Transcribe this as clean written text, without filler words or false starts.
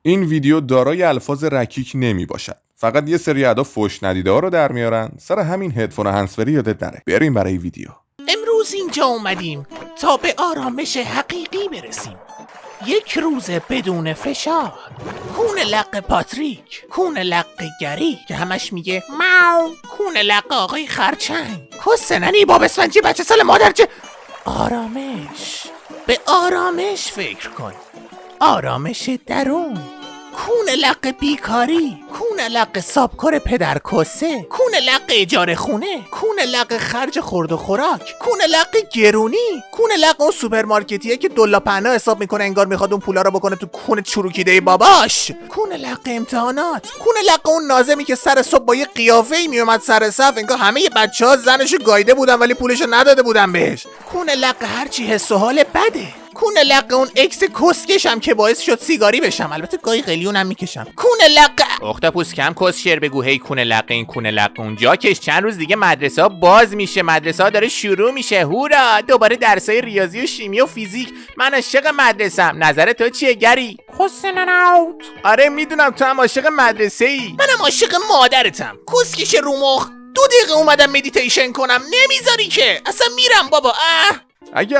این ویدیو دارای الفاظ رکیک نمی باشد. فقط یه سری ادا فحش ندیده ها رو در میارن. سر همین هدفون و هندزفری یادت نره. بریم برای ویدیو. امروز اینجا اومدیم تا به آرامش حقیقی برسیم. یک روز بدون فشار. کون لق پاتریک، کون لق گری که همش میگه ماو، کون لق آقای خرچنگ، کسننی باب اسفنجی بچه سال مادرچه. آرامش، به آرامش فکر کن. آرامش درون. کون لق بیکاری، کون لق سابکار پدرکسه، کون لق اجاره خونه، کون لق خرج خورد و خوراک، کون لق گرونی، کون لق اون سوپرمارکتیه که دلا پهنا حساب میکنه انگار میخواد اون پولا رو بکنه تو کون چروکیده باباش، کون لق امتحانات، کون لق اون ناظمی که سر صبح با یه قیافه‌ای میومد سر صف انگار همه بچه‌ها زنشو گایده بودن ولی پولشو نداده بودن بهش، کون لق هرچی حس و حال بده، کون لق اون اکس کسکشم که باعث شد سیگاری بشم، البته گاهی قلیونم میکشم، کون لق اختاپوس کم کسشر بگو هی کون لق این کون لق اونجا کش، چند روز دیگه مدرسه ها باز میشه، مدرسه ها داره شروع میشه، هورا دوباره درسای ریاضی و شیمی و فیزیک. من عاشق مدرسم، نظر تو چیه گری؟ حسناوت. آره میدونم تو هم عاشق مدرسه ای. منم عاشق مادرتم. کسکش رو مخ. 2 دقیقه اومدم مدیتیشن کنم نمیذاری که. اصلا میرم بابا. اگه از